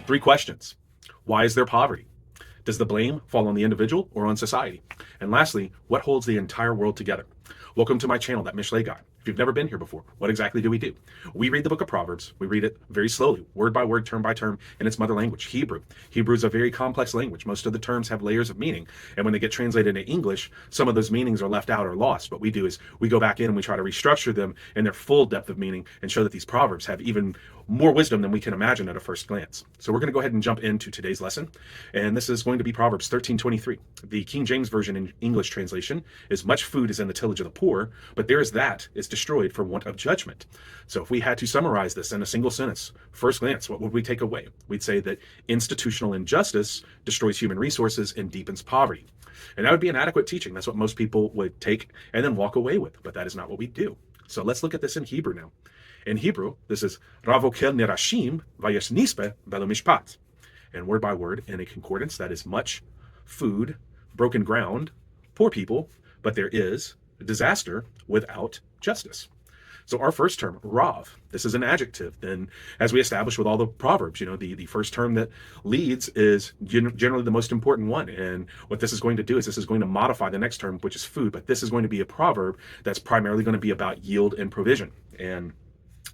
3 questions. Why is there poverty? Does the blame fall on the individual or on society? And lastly, what holds the entire world together? Welcome to my channel, That MISHPAT Guy. If you've never been here before, what exactly do? We read the book of Proverbs. We read it very slowly, word by word, term by term, in its mother language, Hebrew. Hebrew is a very complex language. Most of the terms have layers of meaning. And when they get translated into English, some of those meanings are left out or lost. What we do is we go back in and we try to restructure them in their full depth of meaning and show that these Proverbs have even more wisdom than we can imagine at a first glance. So we're going to go ahead and jump into today's lesson. And this is going to be Proverbs 13:23. The King James Version in English translation is, much food is in the tillage of the poor, but there is that is destroyed for want of judgment. So if we had to summarize this in a single sentence, first glance, what would we take away? We'd say that institutional injustice destroys human resources and deepens poverty. And that would be an adequate teaching. That's what most people would take and then walk away with. But that is not what we do. So let's look at this in Hebrew now. In Hebrew, this is Ravokel Nerashim Vayesnispe Belo Mishpat. And word by word in a concordance, that is much food, broken ground, poor people, but there is disaster without justice. So our first term, Rav, this is an adjective. Then as we established with all the Proverbs, the first term that leads is generally the most important one. And what this is going to do is this is going to modify the next term, which is food. But this is going to be a proverb that's primarily going to be about yield and provision. And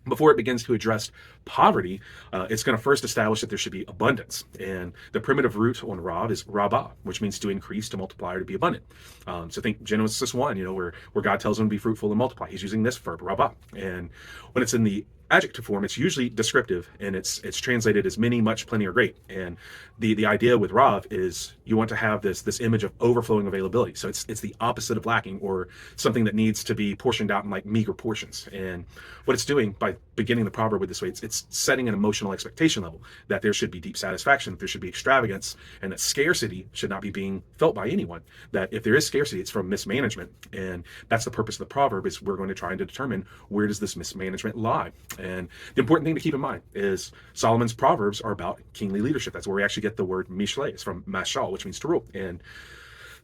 before it begins to address poverty, it's going to first establish that there should be abundance. And the primitive root on Rav is Rabah, which means to increase, to multiply, or to be abundant. So think Genesis 1, where God tells them to be fruitful and multiply. He's using this verb, Rabah. And when it's in the adjective form, it's usually descriptive, and it's translated as many, much, plenty, or great. And the idea with Rav is you want to have this image of overflowing availability. So it's the opposite of lacking, or something that needs to be portioned out in like meager portions. And what it's doing by beginning the proverb with this way, it's setting an emotional expectation level that there should be deep satisfaction, that there should be extravagance, and that scarcity should not be being felt by anyone. That if there is scarcity, it's from mismanagement. And that's the purpose of the proverb, is we're going to try and determine, where does this mismanagement lie? And the important thing to keep in mind is Solomon's Proverbs are about kingly leadership. That's where we actually get the word Mishle. It's from Mashal, which means to rule. And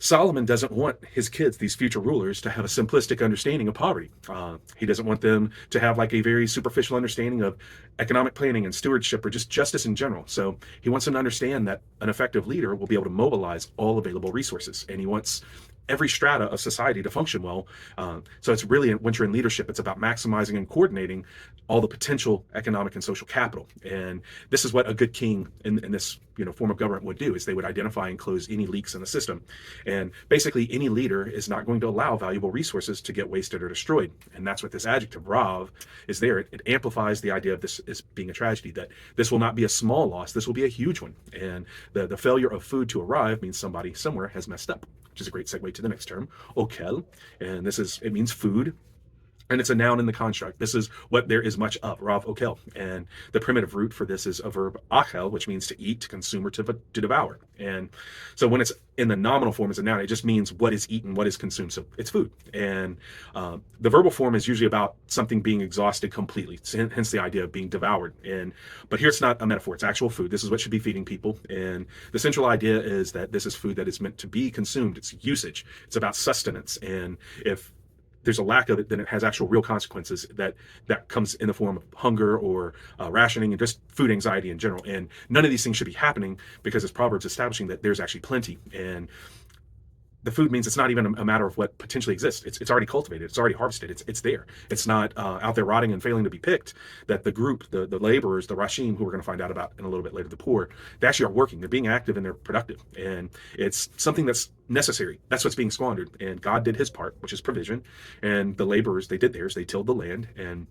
Solomon doesn't want his kids, these future rulers, to have a simplistic understanding of poverty. He doesn't want them to have like a very superficial understanding of economic planning and stewardship, or just justice in general. So he wants them to understand that an effective leader will be able to mobilize all available resources. And he wants every strata of society to function well. So it's really, once you're in leadership, it's about maximizing and coordinating all the potential economic and social capital. And this is what a good king in this form of government would do, is they would identify and close any leaks in the system. And basically any leader is not going to allow valuable resources to get wasted or destroyed. And that's what this adjective, Rav, is there. It amplifies the idea of this as being a tragedy, that this will not be a small loss, this will be a huge one. And the failure of food to arrive means somebody somewhere has messed up, which is a great segue to the next term, okel. And it means food. And it's a noun in the construct. This is what there is much of, Rav Okel. And the primitive root for this is a verb achel, which means to eat, to consume, or to devour. And so when it's in the nominal form as a noun, it just means what is eaten, what is consumed. So it's food. And the verbal form is usually about something being exhausted completely, hence the idea of being devoured. But here it's not a metaphor, it's actual food. This is what should be feeding people. And the central idea is that this is food that is meant to be consumed. It's usage. It's about sustenance. And if there's a lack of it, then it has actual real consequences that comes in the form of hunger or rationing and just food anxiety in general. And none of these things should be happening, because this Proverbs establishing that there's actually plenty. And the food means it's not even a matter of what potentially exists. It's already cultivated. It's already harvested. It's there. It's not out there rotting and failing to be picked. That the group, the laborers, the Rashim, who we're going to find out about in a little bit later, the poor, they actually are working. They're being active and they're productive. And it's something that's necessary. That's what's being squandered. And God did his part, which is provision. And the laborers, they did theirs. They tilled the land. And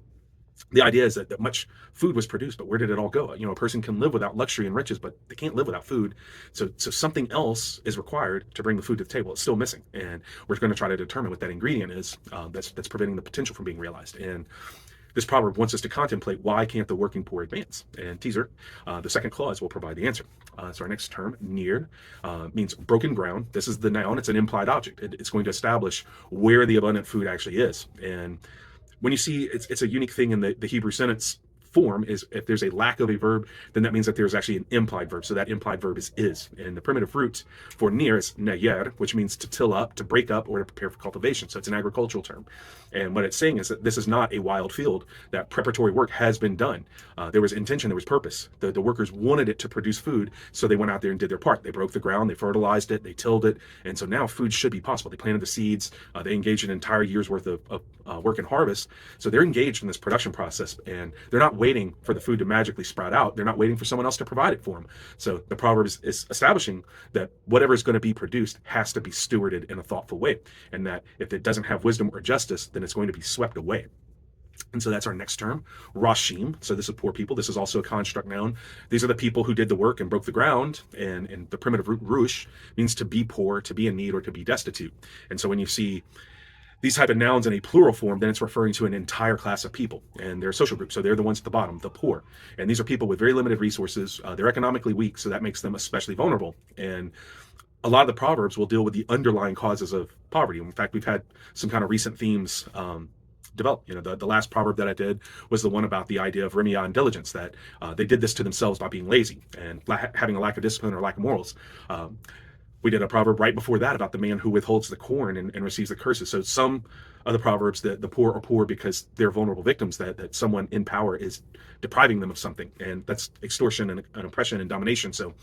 the idea is that much food was produced, but where did it all go? A person can live without luxury and riches, but they can't live without food. So something else is required to bring the food to the table. It's still missing. And we're going to try to determine what that ingredient is that's preventing the potential from being realized. And this proverb wants us to contemplate, why can't the working poor advance? And teaser, the second clause will provide the answer. So our next term, near, means broken ground. This is the noun. It's an implied object. It's going to establish where the abundant food actually is. And when you see, it's a unique thing in the Hebrew sentence form is if there's a lack of a verb, then that means that there's actually an implied verb. So that implied verb is. And the primitive root for near is nayer, which means to till up, to break up, or to prepare for cultivation. So it's an agricultural term. And what it's saying is that this is not a wild field, that preparatory work has been done. There was intention, there was purpose. The workers wanted it to produce food, so they went out there and did their part. They broke the ground, they fertilized it, they tilled it, and so now food should be possible. They planted the seeds, they engaged in an entire year's worth of work and harvest. So they're engaged in this production process, and they're not waiting for the food to magically sprout out. They're not waiting for someone else to provide it for them. So the Proverbs is establishing that whatever is going to be produced has to be stewarded in a thoughtful way, and that if it doesn't have wisdom or justice, then it's going to be swept away. And so that's our next term, rashim. So this is poor people. This is also a construct noun. These are the people who did the work and broke the ground. And the primitive root rush means to be poor, to be in need, or to be destitute. And so when you see these type of nouns in a plural form, then it's referring to an entire class of people and their social group. So they're the ones at the bottom, the poor. And these are people with very limited resources. They're economically weak, so that makes them especially vulnerable. And a lot of the Proverbs will deal with the underlying causes of poverty. In fact, we've had some kind of recent themes develop. The last proverb that I did was the one about the idea of remia and diligence, that they did this to themselves by being lazy and having a lack of discipline or lack of morals. We did a proverb right before that about the man who withholds the corn and receives the curses. So some of the Proverbs, that the poor are poor because they're vulnerable victims, that someone in power is depriving them of something, and that's extortion and oppression and domination. So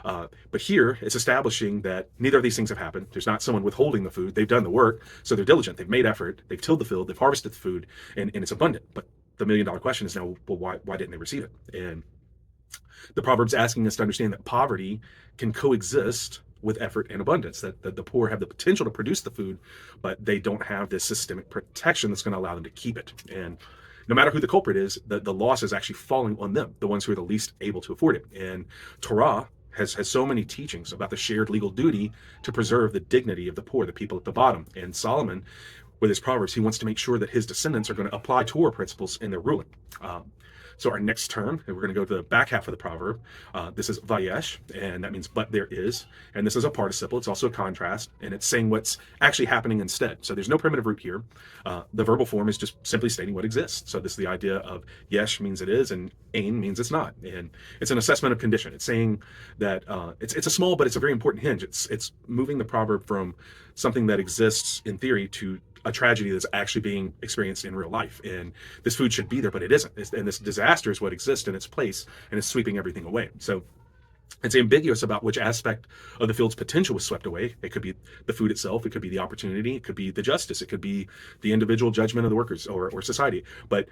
but here it's establishing that neither of these things have happened. There's not someone withholding the food. They've done the work, so they're diligent. They've made effort. They've tilled the field. They've harvested the food, and it's abundant. But the million-dollar question is now, well, why didn't they receive it? And the Proverbs asking us to understand that poverty can coexist with effort and abundance, that the poor have the potential to produce the food, but they don't have this systemic protection that's going to allow them to keep it. And no matter who the culprit is, the loss is actually falling on them, the ones who are the least able to afford it. And Torah has so many teachings about the shared legal duty to preserve the dignity of the poor, the people at the bottom. And Solomon, with his Proverbs, he wants to make sure that his descendants are going to apply Torah principles in their ruling. So our next term, and we're going to go to the back half of the proverb. This is vayesh, and that means but there is. And this is a participle. It's also a contrast, and it's saying what's actually happening instead. So there's no primitive root here. The verbal form is just simply stating what exists. So this is the idea of yesh means it is, and ain means it's not. And it's an assessment of condition. It's saying that it's a small, but it's a very important hinge. It's moving the proverb from something that exists in theory to a tragedy that's actually being experienced in real life. And this food should be there, but it isn't. And this disaster is what exists in its place, and it's sweeping everything away. So it's ambiguous about which aspect of the field's potential was swept away. It could be the food itself, it could be the opportunity, it could be the justice, it could be the individual judgment of the workers or society. But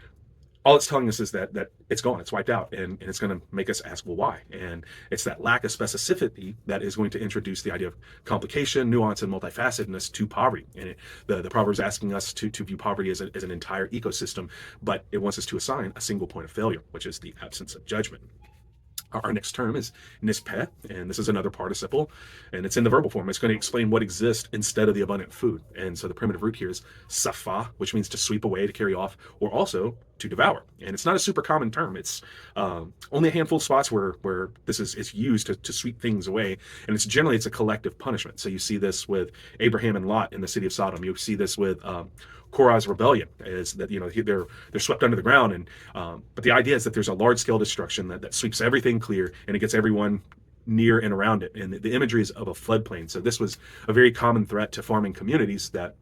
all it's telling us is that it's gone, it's wiped out, and it's going to make us ask, well, why? And it's that lack of specificity that is going to introduce the idea of complication, nuance, and multifacetedness to poverty. And the Proverbs asking us to view poverty as an entire ecosystem, but it wants us to assign a single point of failure, which is the absence of judgment. Our next term is MISHPAT, and this is another participle, and it's in the verbal form. It's going to explain what exists instead of the abundant food. And so the primitive root here is safa, which means to sweep away, to carry off, or also to devour. And it's not a super common term. It's only a handful of spots where this is used to sweep things away. And it's generally a collective punishment. So you see this with Abraham and Lot in the city of Sodom. You see this with Korah's rebellion, is that they're swept under the ground, and but the idea is that there's a large scale destruction that sweeps everything clear, and it gets everyone near and around it. And the imagery is of a floodplain. So this was a very common threat to farming communities, that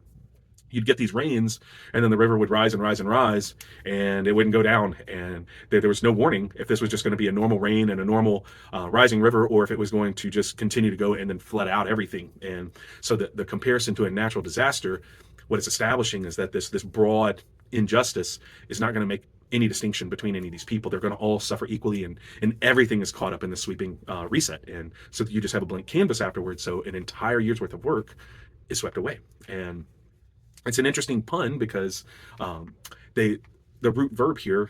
you'd get these rains, and then the river would rise and rise and rise, and it wouldn't go down. And there was no warning if this was just going to be a normal rain and a normal rising river, or if it was going to just continue to go and then flood out everything. And so the comparison to a natural disaster, what it's establishing is that this broad injustice is not going to make any distinction between any of these people. They're going to all suffer equally, and everything is caught up in the sweeping reset. And so you just have a blank canvas afterwards. So an entire year's worth of work is swept away. And it's an interesting pun because the root verb here,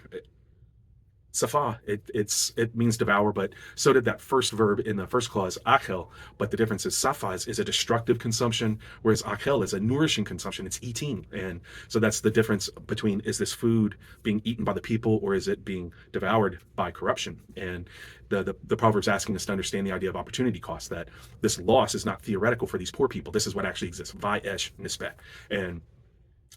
safa, it means devour, but so did that first verb in the first clause, achel. But the difference is safa is a destructive consumption, whereas achel is a nourishing consumption. It's eating. And so that's the difference between, is this food being eaten by the people, or is it being devoured by corruption? And the Proverbs asking us to understand the idea of opportunity cost, that this loss is not theoretical for these poor people. This is what actually exists. Vayesh nisbeh. And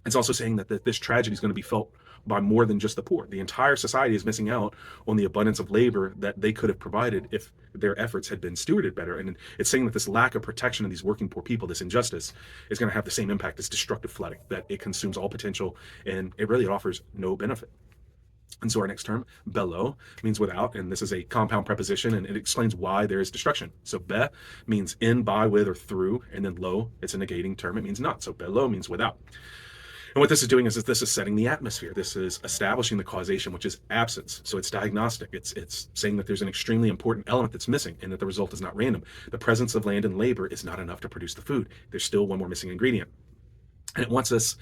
it's also saying that this tragedy is going to be felt by more than just the poor. The entire society is missing out on the abundance of labor that they could have provided if their efforts had been stewarded better. And it's saying that this lack of protection of these working poor people, this injustice, is going to have the same impact as destructive flooding, that it consumes all potential and it really offers no benefit. And so our next term, bello, means without, and this is a compound preposition, and it explains why there is destruction. So be means in, by, with, or through, and then lo, it's a negating term, it means not. So bello means without. And what this is doing is this is setting the atmosphere. This is establishing the causation, which is absence. So it's diagnostic. It's saying that there's an extremely important element that's missing and that the result is not random. The presence of land and labor is not enough to produce the food. There's still one more missing ingredient. And it wants us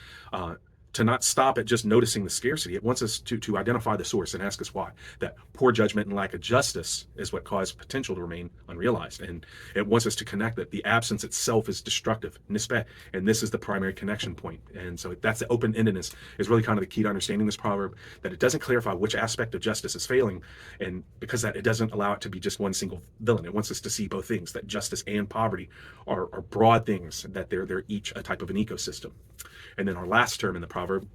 to not stop at just noticing the scarcity. It wants us to identify the source and ask us why. That poor judgment and lack of justice is what caused potential to remain unrealized. And it wants us to connect that the absence itself is destructive, MISHPAT, and this is the primary connection point. And so that's the open-endedness is really kind of the key to understanding this proverb, that it doesn't clarify which aspect of justice is failing, and because that it doesn't allow it to be just one single villain. It wants us to see both things, that justice and poverty are broad things, that they're each a type of an ecosystem. And then our last term in the proverb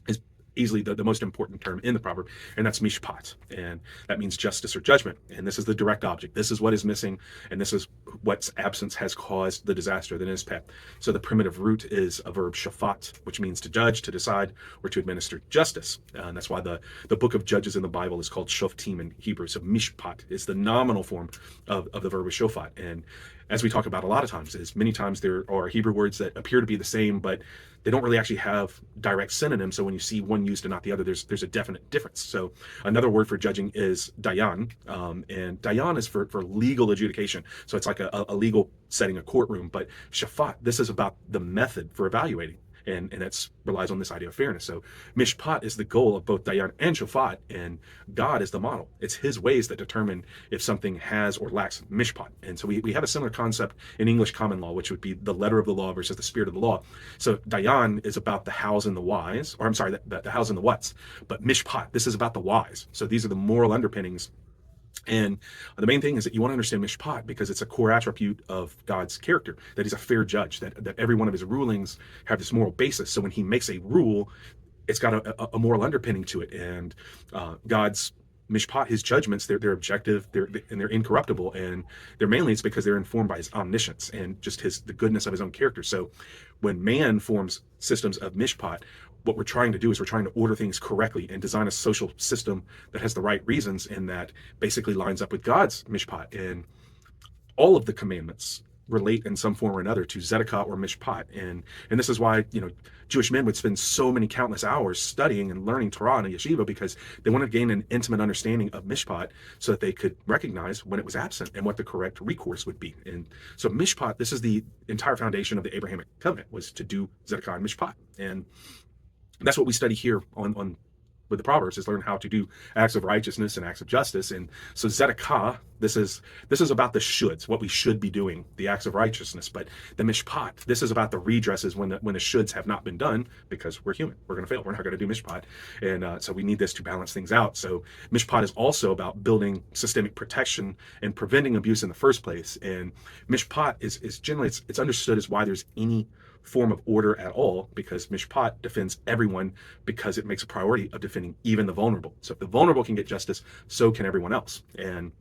is easily the most important term in the proverb, and that's MISHPAT, and that means justice or judgment. And this is the direct object. This is what is missing, and this is what's absence has caused the disaster, the MISHPAT. So the primitive root is a verb shafat, which means to judge, to decide, or to administer justice. And that's why the book of Judges in the Bible is called shoftim in Hebrew. So MISHPAT is the nominal form of the verb shofat. And as we talk about a lot of times, is many times there are Hebrew words that appear to be the same, but they don't really actually have direct synonyms. So when you see one used and not the other, there's a definite difference. So another word for judging is dayan, and dayan is for legal adjudication. So it's like a legal setting, a courtroom. But shafat, this is about the method for evaluating. And that relies on this idea of fairness. So mishpat is the goal of both dayan and shafat, and God is the model. It's his ways that determine if something has or lacks mishpat. And so we have a similar concept in English common law, which would be the letter of the law versus the spirit of the law. So dayan is about the hows and the whys, or I'm sorry, the hows and the whats. But mishpat, this is about the whys. So these are the moral underpinnings. And the main thing is that you want to understand mishpat because it's a core attribute of God's character, that he's a fair judge, that every one of his rulings have this moral basis. So when he makes a rule, it's got a moral underpinning to it. And God's mishpat, his judgments, they're objective, they're incorruptible, and they're mainly it's because they're informed by his omniscience and just the goodness of his own character. So when man forms systems of mishpat, what we're trying to do is we're trying to order things correctly and design a social system that has the right reasons and that basically lines up with God's mishpat. And all of the commandments relate in some form or another to tzedakah or mishpat. And this is why, Jewish men would spend so many countless hours studying and learning Torah in a yeshiva, because they want to gain an intimate understanding of mishpat so that they could recognize when it was absent and what the correct recourse would be. And so mishpat, this is the entire foundation of the Abrahamic covenant, was to do tzedakah and mishpat. And that's what we study here on with the Proverbs, is learn how to do acts of righteousness and acts of justice. And so tzedakah, this is about the shoulds, what we should be doing, the acts of righteousness. But the mishpat, this is about the redresses when the shoulds have not been done, because we're human, we're going to fail, we're not going to do mishpat, and so we need this to balance things out. So mishpat is also about building systemic protection and preventing abuse in the first place. And mishpat is generally it's understood as why there's any form of order at all, because mishpat defends everyone, because it makes a priority of defending even the vulnerable. So if the vulnerable can get justice, so can everyone else. And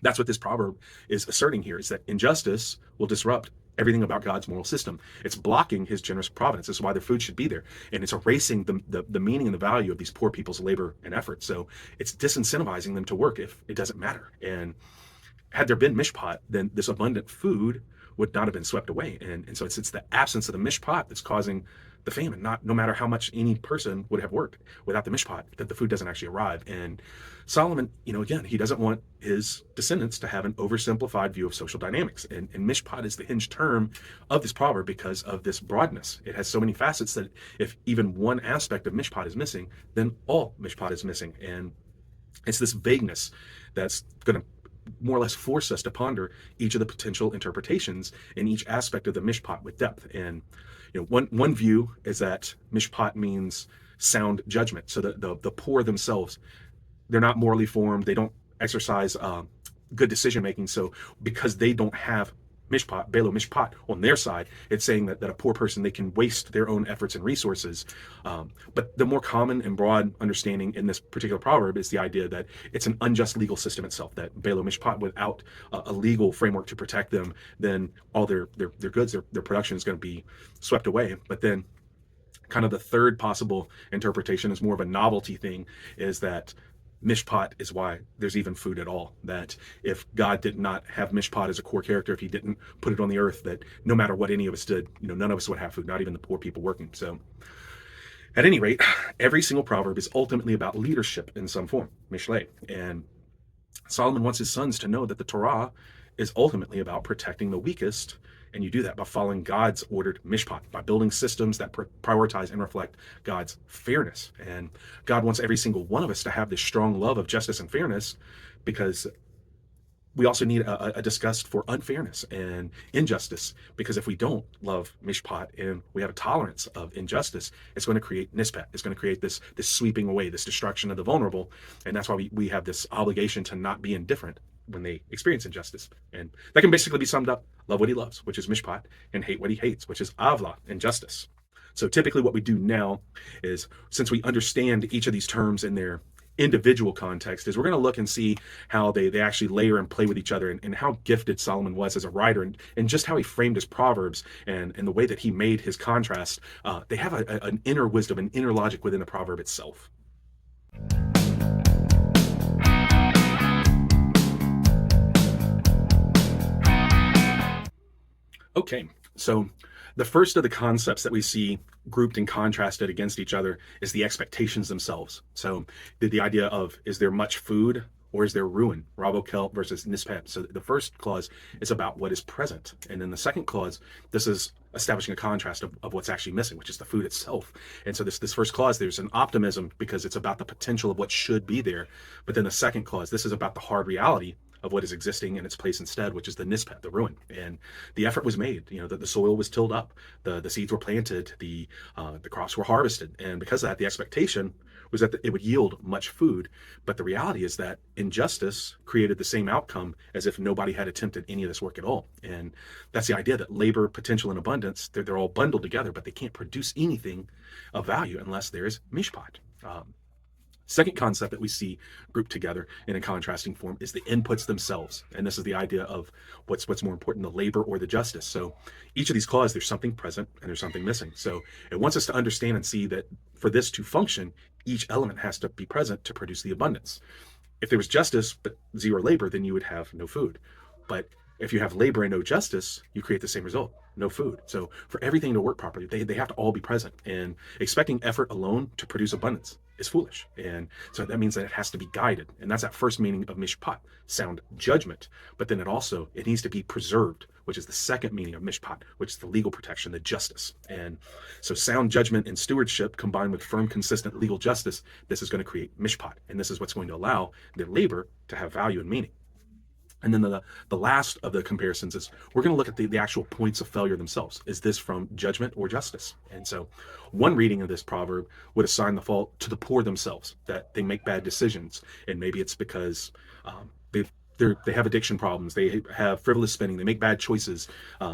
that's what this proverb is asserting here, is that injustice will disrupt everything about God's moral system. It's blocking his generous providence. This is why their food should be there. And it's erasing the meaning and the value of these poor people's labor and effort. So it's disincentivizing them to work if it doesn't matter. And had there been mishpat, then this abundant food would not have been swept away. And so it's the absence of the mishpat that's causing the famine. No matter how much any person would have worked, without the mishpat, that the food doesn't actually arrive. And Solomon, again, he doesn't want his descendants to have an oversimplified view of social dynamics. And mishpat is the hinge term of this proverb because of this broadness. It has so many facets that if even one aspect of mishpat is missing, then all mishpat is missing. And it's this vagueness that's going to more or less force us to ponder each of the potential interpretations in each aspect of the mishpat with depth. And one view is that mishpat means sound judgment. So the poor themselves, they're not morally formed, they don't exercise good decision making. So because they don't have mishpat, belo mishpat, on their side, it's saying that a poor person, they can waste their own efforts and resources. But the more common and broad understanding in this particular proverb is the idea that it's an unjust legal system itself, that belo mishpat, without a legal framework to protect them, then all their goods, their production is going to be swept away. But then kind of the third possible interpretation is more of a novelty thing, is that mishpat is why there's even food at all. That if God did not have mishpat as a core character, if he didn't put it on the earth, that no matter what any of us did, none of us would have food, not even the poor people working. So at any rate, every single proverb is ultimately about leadership in some form, mishle. And Solomon wants his sons to know that the Torah is ultimately about protecting the weakest, and you do that by following God's ordered mishpat, by building systems that prioritize and reflect God's fairness. And God wants every single one of us to have this strong love of justice and fairness, because we also need a disgust for unfairness and injustice, because if we don't love mishpat and we have a tolerance of injustice, it's going to create nispat. It's going to create this sweeping away, this destruction of the vulnerable. And that's why we have this obligation to not be indifferent when they experience injustice. And that can basically be summed up: love what he loves, which is mishpat, and hate what he hates, which is avla, injustice. So typically what we do now is, since we understand each of these terms in their individual context, is we're going to look and see how they actually layer and play with each other, and how gifted Solomon was as a writer, and just how he framed his proverbs, and the way that he made his contrast. They have an inner wisdom, an inner logic within the proverb itself. Okay, so the first of the concepts that we see grouped and contrasted against each other is the expectations themselves. So the idea of, is there much food or is there ruin? Rabokel versus Nispet. So the first clause is about what is present. And then the second clause, this is establishing a contrast of what's actually missing, which is the food itself. And so this first clause, there's an optimism because it's about the potential of what should be there. But then the second clause, this is about the hard reality of what is existing in its place instead, which is the nispet, the ruin. And the effort was made, that the soil was tilled up, the seeds were planted, the crops were harvested. And because of that, the expectation was that it would yield much food. But the reality is that injustice created the same outcome as if nobody had attempted any of this work at all. And that's the idea, that labor, potential, and abundance, they're all bundled together, but they can't produce anything of value unless there's mishpat. Second concept that we see grouped together in a contrasting form is the inputs themselves. And this is the idea of what's more important, the labor or the justice. So each of these clauses, there's something present and there's something missing. So it wants us to understand and see that for this to function, each element has to be present to produce the abundance. If there was justice but zero labor, then you would have no food. But if you have labor and no justice, you create the same result: no food. So for everything to work properly, they have to all be present. And expecting effort alone to produce abundance is foolish. And so that means that it has to be guided. And that's that first meaning of mishpat, sound judgment. But then it needs to be preserved, which is the second meaning of mishpat, which is the legal protection, the justice. And so sound judgment and stewardship combined with firm, consistent legal justice, this is going to create mishpat. And this is what's going to allow their labor to have value and meaning. And then the last of the comparisons is we're going to look at the actual points of failure themselves. Is this from judgment or justice? And so one reading of this proverb would assign the fault to the poor themselves, that they make bad decisions. And maybe it's because they have addiction problems, they have frivolous spending, they make bad choices,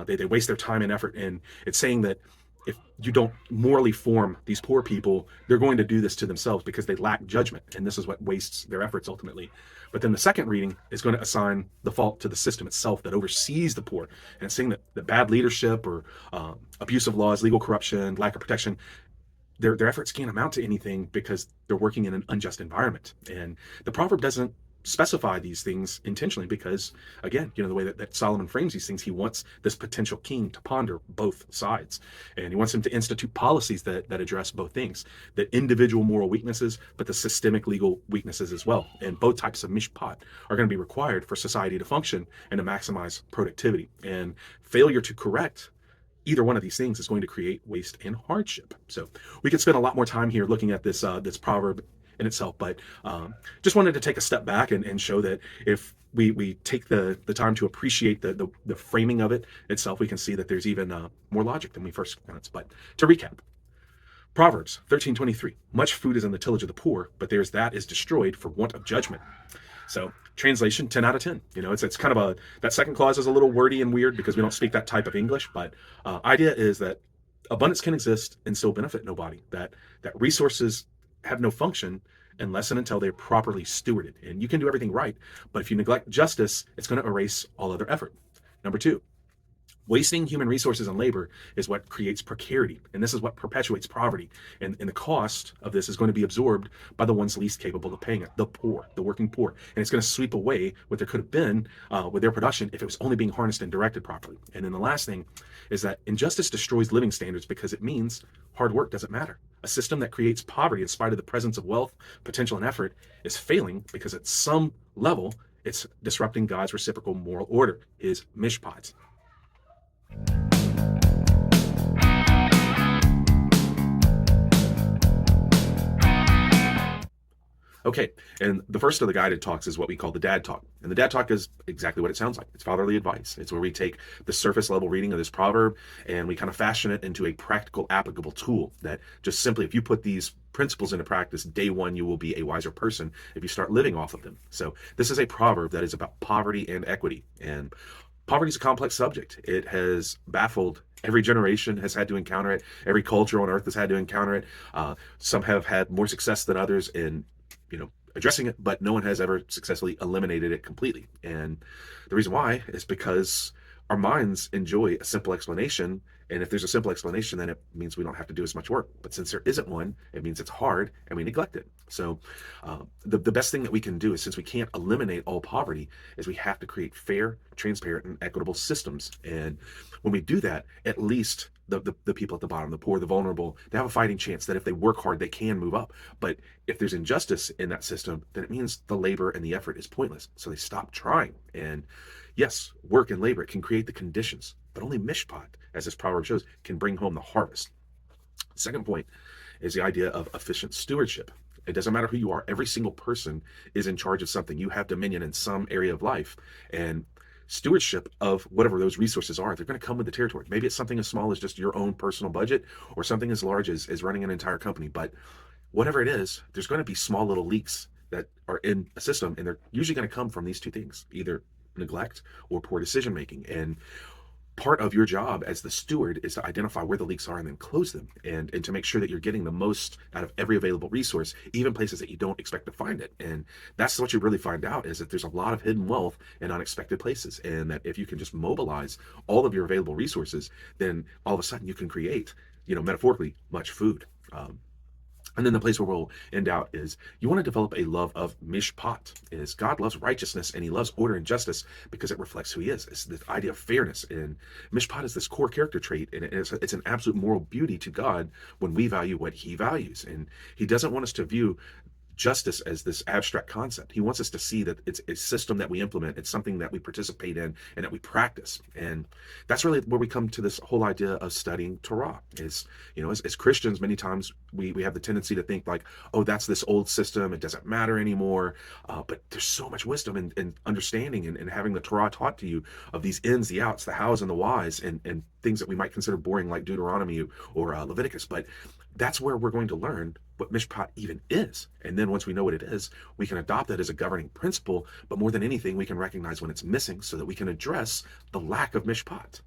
they waste their time and effort. And it's saying that if you don't morally form these poor people, they're going to do this to themselves because they lack judgment. And this is what wastes their efforts ultimately. But then the second reading is going to assign the fault to the system itself that oversees the poor. And it's saying that the bad leadership or abusive laws, legal corruption, lack of protection, their efforts can't amount to anything because they're working in an unjust environment. And the proverb doesn't specify these things intentionally because, again, the way that Solomon frames these things, he wants this potential king to ponder both sides. And he wants him to institute policies that address both things, the individual moral weaknesses, but the systemic legal weaknesses as well. And both types of mishpat are going to be required for society to function and to maximize productivity. And failure to correct either one of these things is going to create waste and hardship. So we could spend a lot more time here looking at this proverb in itself, but just wanted to take a step back and show that if we take the time to appreciate the framing of it itself, we can see that there's even more logic than we first glanced. But to recap, Proverbs 13:23, much food is in the tillage of the poor, but that is destroyed for want of judgment. So translation, 10 out of 10. It's kind of that second clause is a little wordy and weird because we don't speak that type of English, but idea is that abundance can exist and still benefit nobody. That resources have no function unless and until they're properly stewarded. And you can do everything right, but if you neglect justice, it's going to erase all other effort. Number two, wasting human resources and labor is what creates precarity, and this is what perpetuates poverty. And the cost of this is going to be absorbed by the ones least capable of paying it, the poor, the working poor. And it's going to sweep away what there could have been with their production if it was only being harnessed and directed properly. And then the last thing is that injustice destroys living standards because it means hard work doesn't matter. A system that creates poverty in spite of the presence of wealth, potential, and effort is failing because at some level, it's disrupting God's reciprocal moral order, his MISHPAT. Okay, and the first of the guided talks is what we call the dad talk. And the dad talk is exactly what it sounds like. It's fatherly advice. It's where we take the surface level reading of this proverb and we kind of fashion it into a practical, applicable tool that just simply, if you put these principles into practice, day one, you will be a wiser person if you start living off of them. So this is a proverb that is about poverty and equity. And poverty is a complex subject. It has baffled every generation, has had to encounter it. Every culture on earth has had to encounter it. Some have had more success than others in addressing it, but no one has ever successfully eliminated it completely. And the reason why is because our minds enjoy a simple explanation. And if there's a simple explanation, then it means we don't have to do as much work. But since there isn't one, it means it's hard and we neglect it. So the best thing that we can do is, since we can't eliminate all poverty, is we have to create fair, transparent, and equitable systems. And when we do that, at least the people at the bottom, the poor, the vulnerable, they have a fighting chance that if they work hard, they can move up. But if there's injustice in that system, then it means the labor and the effort is pointless. So they stop trying. And yes, work and labor can create the conditions, but only MISHPAT, as this proverb shows, can bring home the harvest. Second point is the idea of efficient stewardship. It doesn't matter who you are. Every single person is in charge of something. You have dominion in some area of life. And stewardship of whatever those resources are, they're going to come with the territory. Maybe it's something as small as just your own personal budget, or something as large as running an entire company. But whatever it is, there's going to be small little leaks that are in a system, and they're usually going to come from these two things, either neglect or poor decision making. And part of your job as the steward is to identify where the leaks are and then close them, and to make sure that you're getting the most out of every available resource, even places that you don't expect to find it. And that's what you really find out, is that there's a lot of hidden wealth in unexpected places, and that if you can just mobilize all of your available resources, then all of a sudden you can create, metaphorically, much food. And then the place where we'll end out is, you want to develop a love of MISHPAT. Is God loves righteousness and he loves order and justice because it reflects who he is. It's the idea of fairness. And MISHPAT is this core character trait, and it's an absolute moral beauty to God when we value what he values. And he doesn't want us to view justice as this abstract concept. He wants us to see that it's a system that we implement. It's something that we participate in and that we practice. And that's really where we come to this whole idea of studying Torah. Is, as Christians, many times we have the tendency to think like, oh, that's this old system, it doesn't matter anymore. But there's so much wisdom and understanding and having the Torah taught to you of these ins, the outs, the hows, and the whys, and things that we might consider boring, like Deuteronomy or Leviticus. But that's where we're going to learn what MISHPAT even is. And then once we know what it is, we can adopt that as a governing principle. But more than anything, we can recognize when it's missing so that we can address the lack of MISHPAT.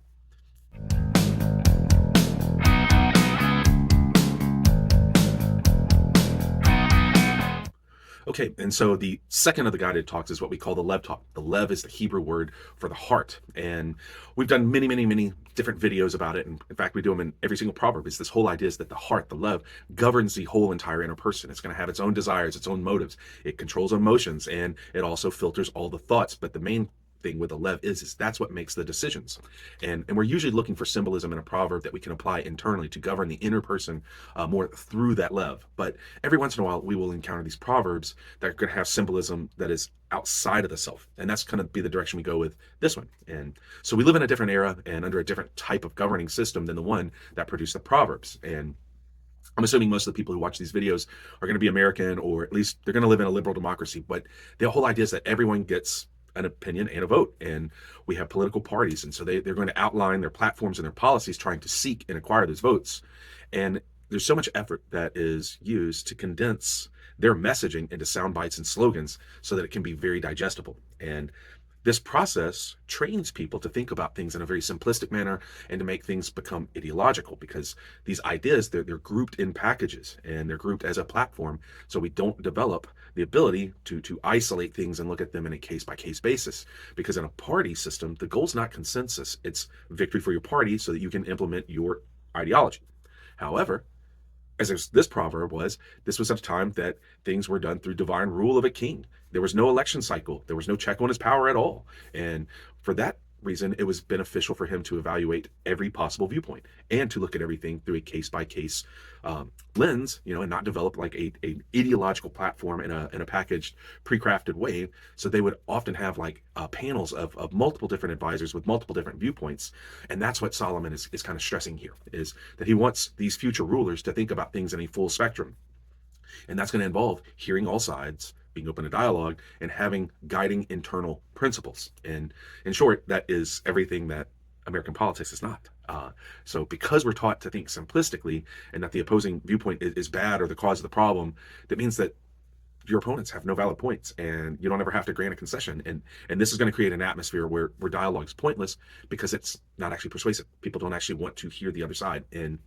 Okay, and so the second of the guided talks is what we call the Lev talk. The Lev is the Hebrew word for the heart. And we've done many, many, many different videos about it. And in fact, we do them in every single proverb. It's this whole idea is that the heart, the Lev, governs the whole entire inner person. It's going to have its own desires, its own motives. It controls emotions, and it also filters all the thoughts. But the main thing with the Lev is that's what makes the decisions. And we're usually looking for symbolism in a proverb that we can apply internally to govern the inner person more through that Lev. But every once in a while, we will encounter these proverbs that are going to have symbolism that is outside of the self. And that's going to be the direction we go with this one. And so we live in a different era and under a different type of governing system than the one that produced the Proverbs. And I'm assuming most of the people who watch these videos are going to be American, or at least they're going to live in a liberal democracy. But the whole idea is that everyone gets an opinion and a vote, and we have political parties, and so they're going to outline their platforms and their policies trying to seek and acquire those votes. And there's so much effort that is used to condense their messaging into sound bites and slogans so that it can be very digestible. And this process trains people to think about things in a very simplistic manner and to make things become ideological, because these ideas, they're grouped in packages and they're grouped as a platform. So we don't develop the ability to isolate things and look at them in a case by case basis. Because in a party system, the goal's not consensus, it's victory for your party so that you can implement your ideology. However, as this proverb was, this was at a time that things were done through divine rule of a king. There was no election cycle. There was no check on his power at all. And for that reason, it was beneficial for him to evaluate every possible viewpoint and to look at everything through a case by case lens, and not develop like a ideological platform in a packaged, pre-crafted way. So they would often have like panels of multiple different advisors with multiple different viewpoints. And that's what Solomon is kind of stressing here, is that he wants these future rulers to think about things in a full spectrum. And that's going to involve hearing all sides, being open to dialogue, and having guiding internal principles. And in short, that is everything that American politics is not. So because we're taught to think simplistically and that the opposing viewpoint is bad or the cause of the problem, that means that your opponents have no valid points and you don't ever have to grant a concession. And this is going to create an atmosphere where dialogue is pointless because it's not actually persuasive. People don't actually want to hear the other side. And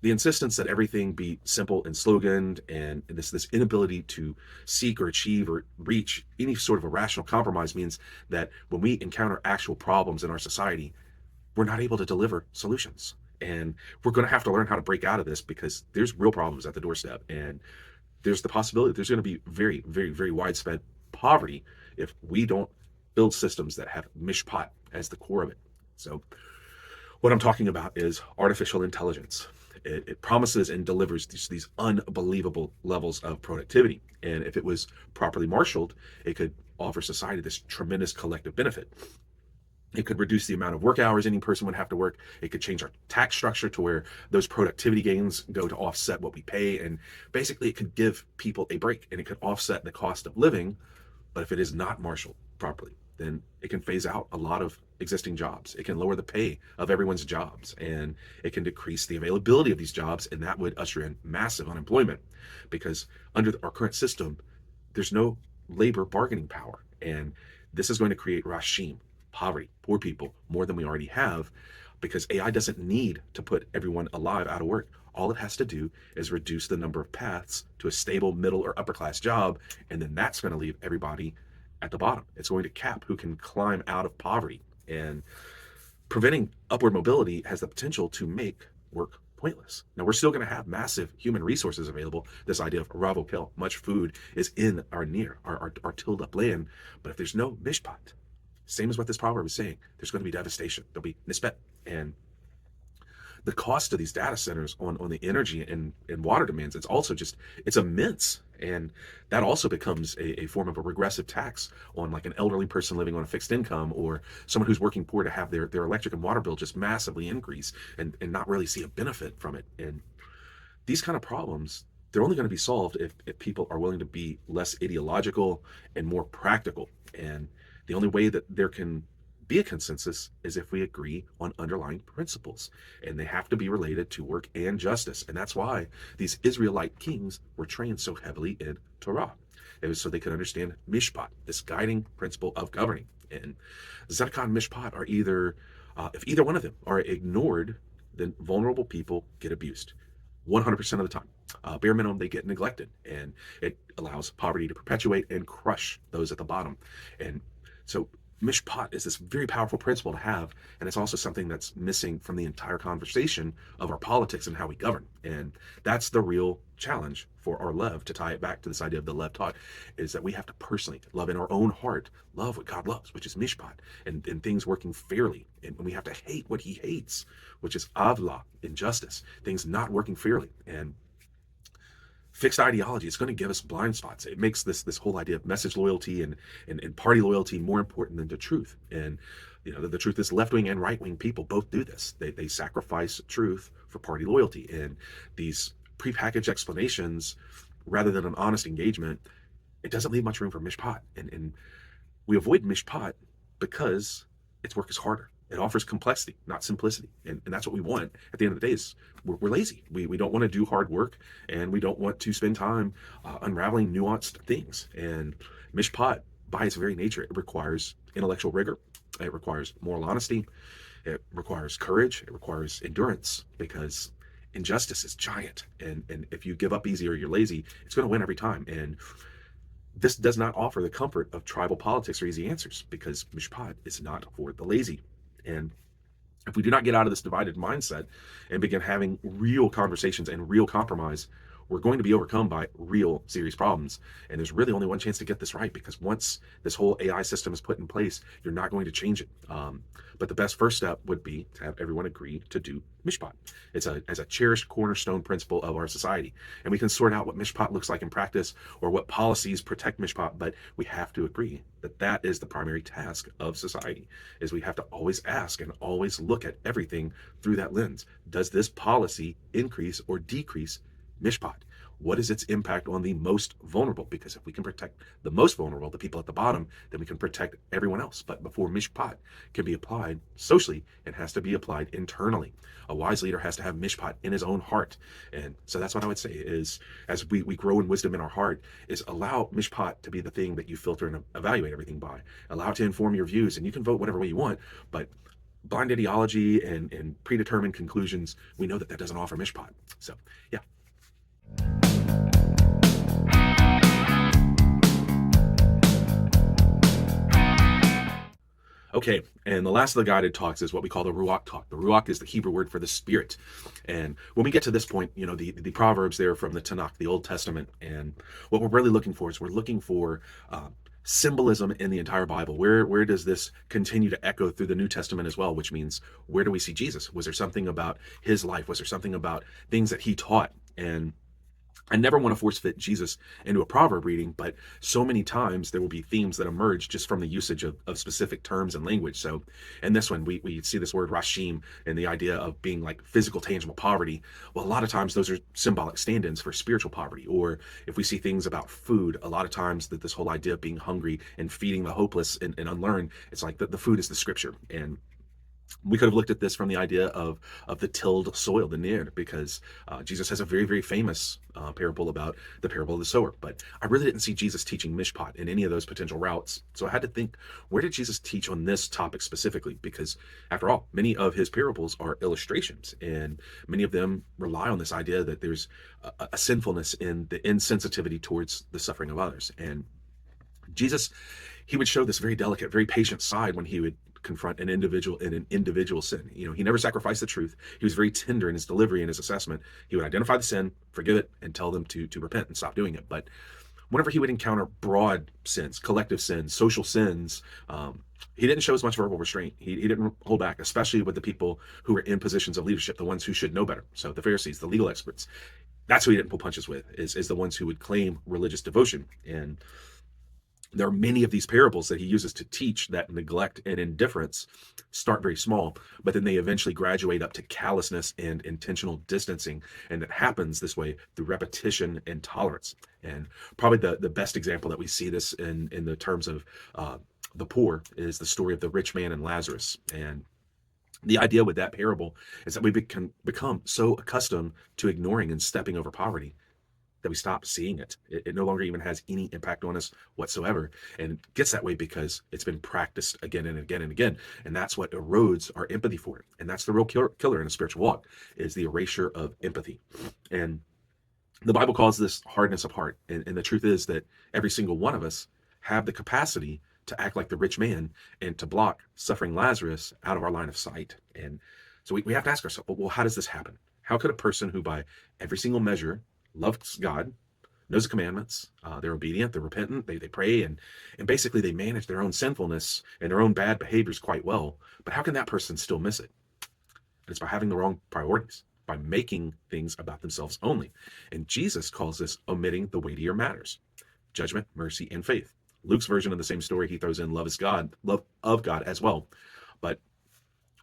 the insistence that everything be simple and sloganed, and this inability to seek or achieve or reach any sort of a rational compromise means that when we encounter actual problems in our society, we're not able to deliver solutions. And we're going to have to learn how to break out of this, because there's real problems at the doorstep. And there's the possibility there's going to be very, very, very widespread poverty if we don't build systems that have MISHPAT as the core of it. So what I'm talking about is artificial intelligence. It promises and delivers these unbelievable levels of productivity. And if it was properly marshaled, it could offer society this tremendous collective benefit. It could reduce the amount of work hours any person would have to work. It could change our tax structure to where those productivity gains go to offset what we pay. And basically, it could give people a break and it could offset the cost of living. But if it is not marshaled properly, then it can phase out a lot of existing jobs. It can lower the pay of everyone's jobs, and it can decrease the availability of these jobs, and that would usher in massive unemployment, because under our current system, there's no labor bargaining power. And this is going to create rashim, poverty, poor people, more than we already have, because AI doesn't need to put everyone alive out of work. All it has to do is reduce the number of paths to a stable middle or upper class job, and then that's going to leave everybody at the bottom. It's going to cap who can climb out of poverty. And preventing upward mobility has the potential to make work pointless. Now, we're still going to have massive human resources available. This idea of ravokel, much food is in our tilled up land. But if there's no mishpat, same as what this proverb is saying, there's going to be devastation. There'll be nispet. And the cost of these data centers on the energy and water demands, it's immense. And that also becomes a form of a regressive tax on like an elderly person living on a fixed income, or someone who's working poor, to have their electric and water bill just massively increase and not really see a benefit from it. And these kind of problems, they're only going to be solved if people are willing to be less ideological and more practical. And the only way that there can be a consensus is if we agree on underlying principles, and they have to be related to work and justice. And that's why these Israelite kings were trained so heavily in Torah. It was so they could understand mishpat, this guiding principle of governing. And tzedakah and mishpat are if either one of them are ignored, then vulnerable people get abused 100% of the time. Bare minimum, they get neglected, and it allows poverty to perpetuate and crush those at the bottom. And so mishpat is this very powerful principle to have, and it's also something that's missing from the entire conversation of our politics and how we govern. And that's the real challenge for our Lev, to tie it back to this idea of the Lev taught, is that we have to personally love in our own heart, love what God loves, which is mishpat, and things working fairly. And we have to hate what he hates, which is avla, injustice, things not working fairly. And fixed ideology, it's going to give us blind spots. It makes this whole idea of message loyalty and party loyalty more important than the truth. And the truth is, left-wing and right-wing people both do this. They sacrifice truth for party loyalty, and these prepackaged explanations, rather than an honest engagement, it doesn't leave much room for mishpat. And we avoid mishpat because its work is harder. It offers complexity, not simplicity. And that's what we want at the end of the day is we're lazy. We don't want to do hard work, and we don't want to spend time unraveling nuanced things. And Mishpat, by its very nature, it requires intellectual rigor. It requires moral honesty. It requires courage. It requires endurance because injustice is giant. And if you give up easy or you're lazy, it's going to win every time. And this does not offer the comfort of tribal politics or easy answers because Mishpat is not for the lazy. And if we do not get out of this divided mindset and begin having real conversations and real compromise, we're going to be overcome by real serious problems. And there's really only one chance to get this right because once this whole AI system is put in place, you're not going to change it. But the best first step would be to have everyone agree to do Mishpat. It's as a cherished cornerstone principle of our society. And we can sort out what Mishpat looks like in practice or what policies protect Mishpat, but we have to agree that that is the primary task of society, is we have to always ask and always look at everything through that lens. Does this policy increase or decrease Mishpat? What is its impact on the most vulnerable? Because if we can protect the most vulnerable, the people at the bottom, then we can protect everyone else. But before Mishpat can be applied socially, it has to be applied internally. A wise leader has to have Mishpat in his own heart. And so that's what I would say is, as we grow in wisdom in our heart, is allow Mishpat to be the thing that you filter and evaluate everything by. Allow it to inform your views, and you can vote whatever way you want, but blind ideology and predetermined conclusions, we know that that doesn't offer Mishpat. So, yeah. Okay, and the last of the guided talks is what we call the Ruach talk. The Ruach is the Hebrew word for the Spirit. And when we get to this point, the Proverbs there from the Tanakh, the Old Testament, and what we're really looking for is we're looking for symbolism in the entire Bible. Where does this continue to echo through the New Testament as well, which means where do we see Jesus? Was there something about his life? Was there something about things that he taught? And I never want to force fit Jesus into a proverb reading, but so many times there will be themes that emerge just from the usage of specific terms and language. So in this one, we see this word rashim and the idea of being like physical, tangible poverty. Well, a lot of times those are symbolic stand-ins for spiritual poverty. Or if we see things about food, a lot of times that this whole idea of being hungry and feeding the hopeless and unlearned, it's like the food is the scripture. And we could have looked at this from the idea of the tilled soil, the nir, because Jesus has a very, very famous parable about the parable of the sower. But I really didn't see Jesus teaching mishpat in any of those potential routes. So I had to think, where did Jesus teach on this topic specifically? Because after all, many of his parables are illustrations, and many of them rely on this idea that there's a sinfulness in the insensitivity towards the suffering of others. And Jesus, he would show this very delicate, very patient side when he would confront an individual in an individual sin. He never sacrificed the truth. He was very tender in his delivery and his assessment. He would identify the sin, forgive it, and tell them to repent and stop doing it. But whenever he would encounter broad sins, collective sins, social sins, he didn't show as much verbal restraint. He didn't hold back, especially with the people who were in positions of leadership, the ones who should know better. So the Pharisees, the legal experts, that's who he didn't pull punches with, is the ones who would claim religious devotion. And there are many of these parables that he uses to teach that neglect and indifference start very small, but then they eventually graduate up to callousness and intentional distancing. And it happens this way through repetition and tolerance. And probably the best example that we see this in the terms of the poor is the story of the rich man and Lazarus. And the idea with that parable is that we can become so accustomed to ignoring and stepping over poverty that we stop seeing it. It no longer even has any impact on us whatsoever. And it gets that way because it's been practiced again and again and again. And that's what erodes our empathy for it. And that's the real killer in a spiritual walk, is the erasure of empathy. And the Bible calls this hardness of heart. And the truth is that every single one of us have the capacity to act like the rich man and to block suffering Lazarus out of our line of sight. And so we have to ask ourselves, well, how does this happen? How could a person who by every single measure loves God, knows the commandments, they're obedient, they're repentant, they pray, and basically they manage their own sinfulness and their own bad behaviors quite well, but how can that person still miss it? And it's by having the wrong priorities, by making things about themselves only. And Jesus calls this omitting the weightier matters: judgment, mercy, and faith. Luke's version of the same story, he throws in love of God as well. But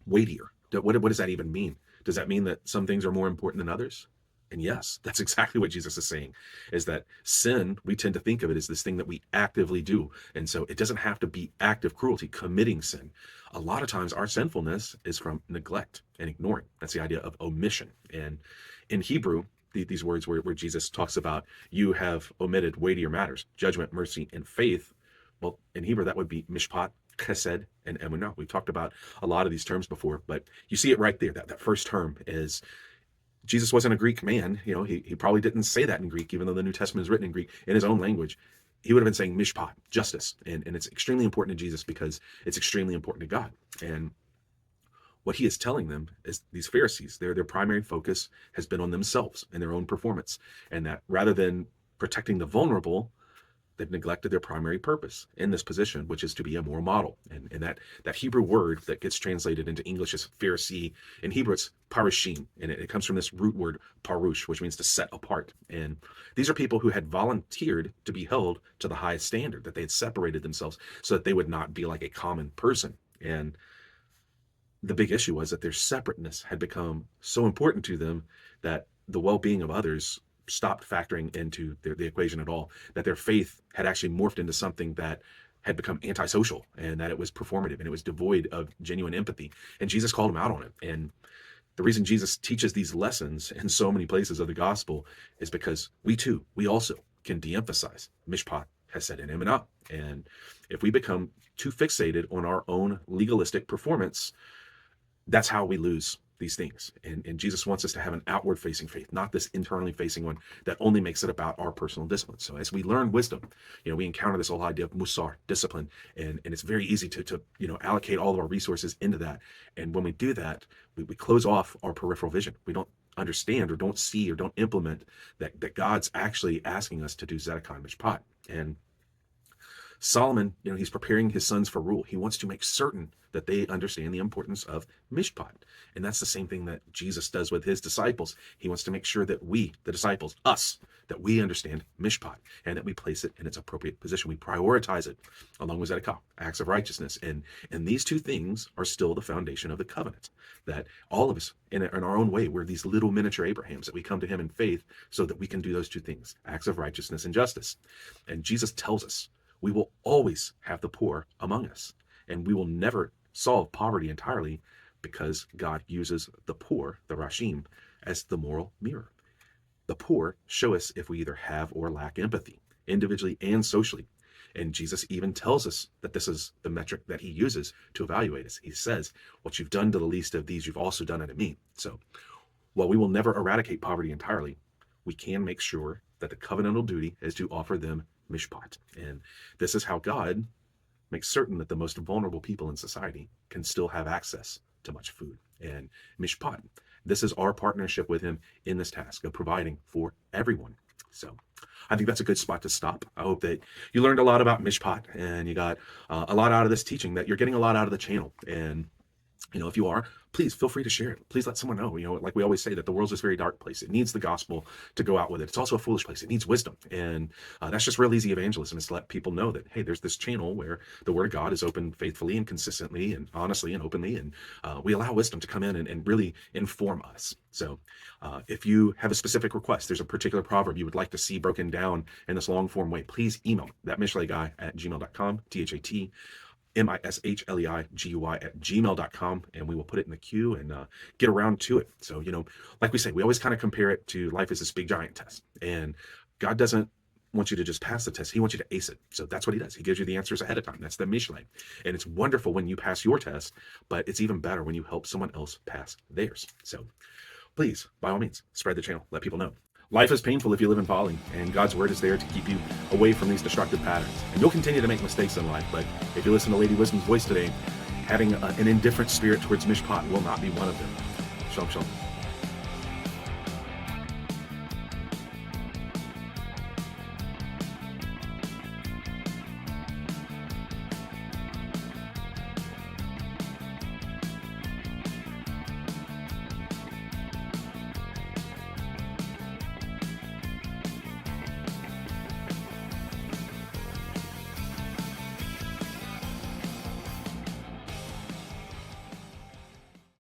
weightier, what does that even mean? Does that mean that some things are more important than others? And yes, that's exactly what Jesus is saying, is that sin, we tend to think of it as this thing that we actively do. And so it doesn't have to be active cruelty, committing sin. A lot of times our sinfulness is from neglect and ignoring. That's the idea of omission. And in Hebrew, these words where Jesus talks about, you have omitted weightier matters, judgment, mercy, and faith. Well, in Hebrew, that would be mishpat, chesed, and emunah. We've talked about a lot of these terms before, but you see it right there. That first term is, Jesus wasn't a Greek man. He probably didn't say that in Greek, even though the New Testament is written in Greek, in his own language. He would have been saying mishpat, justice. And it's extremely important to Jesus because it's extremely important to God. And what he is telling them is, these Pharisees, their primary focus has been on themselves and their own performance. And that rather than protecting the vulnerable, they've neglected their primary purpose in this position, which is to be a moral model. And that Hebrew word that gets translated into English as Pharisee, in Hebrew it's parushim, and it comes from this root word parush, which means to set apart. And these are people who had volunteered to be held to the highest standard, that they had separated themselves so that they would not be like a common person. And the big issue was that their separateness had become so important to them that the well-being of others stopped factoring into the equation at all, that their faith had actually morphed into something that had become antisocial, and that it was performative, and it was devoid of genuine empathy. And Jesus called them out on it. And the reason Jesus teaches these lessons in so many places of the gospel is because we also can de-emphasize mishpat, chesed, and emunah. And if we become too fixated on our own legalistic performance, that's how we lose these things. And Jesus wants us to have an outward facing faith, not this internally facing one that only makes it about our personal discipline. So as we learn wisdom, we encounter this whole idea of musar, discipline, and it's very easy to allocate all of our resources into that. And when we do that, we close off our peripheral vision. We don't understand or don't see or don't implement that God's actually asking us to do tzedakah and mishpat. And Solomon, he's preparing his sons for rule. He wants to make certain that they understand the importance of mishpat. And that's the same thing that Jesus does with his disciples. He wants to make sure that we, the disciples, that we understand mishpat and that we place it in its appropriate position. We prioritize it along with tzedakah, acts of righteousness. And these two things are still the foundation of the covenant, that all of us in our own way, we're these little miniature Abrahams, that we come to him in faith so that we can do those two things, acts of righteousness and justice. And Jesus tells us we will always have the poor among us, and we will never solve poverty entirely, because God uses the poor, the rashim, as the moral mirror. The poor show us if we either have or lack empathy, individually and socially. And Jesus even tells us that this is the metric that he uses to evaluate us. He says, what you've done to the least of these, you've also done unto me. So while we will never eradicate poverty entirely, we can make sure that the covenantal duty is to offer them mishpat. And this is how God makes certain that the most vulnerable people in society can still have access to much food. And mishpat, this is our partnership with him in this task of providing for everyone. So I think that's a good spot to stop. I hope that you learned a lot about mishpat and you got a lot out of this teaching, that you're getting a lot out of the channel. And if you are, please feel free to share it. Please let someone know. Like we always say, that the world's this very dark place. It needs the gospel to go out with it. It's also a foolish place. It needs wisdom. And that's just real easy evangelism, is to let people know that, hey, there's this channel where the word of God is open faithfully and consistently and honestly and openly. And we allow wisdom to come in and really inform us. So if you have a specific request, there's a particular proverb you would like to see broken down in this long form way, please email thatmishleiguy@gmail.com, THAT MISHLEIGUY@gmail.com, and we will put it in the queue and get around to it. So, like we say, we always kind of compare it to life as this big giant test, and God doesn't want you to just pass the test. He wants you to ace it. So that's what he does. He gives you the answers ahead of time. That's the Mishlei. And it's wonderful when you pass your test, but it's even better when you help someone else pass theirs. So please, by all means, spread the channel. Let people know. Life is painful if you live in folly, and God's word is there to keep you away from these destructive patterns. And you'll continue to make mistakes in life, but if you listen to Lady Wisdom's voice today, having an indifferent spirit towards Mishpat will not be one of them. Shalom, shalom.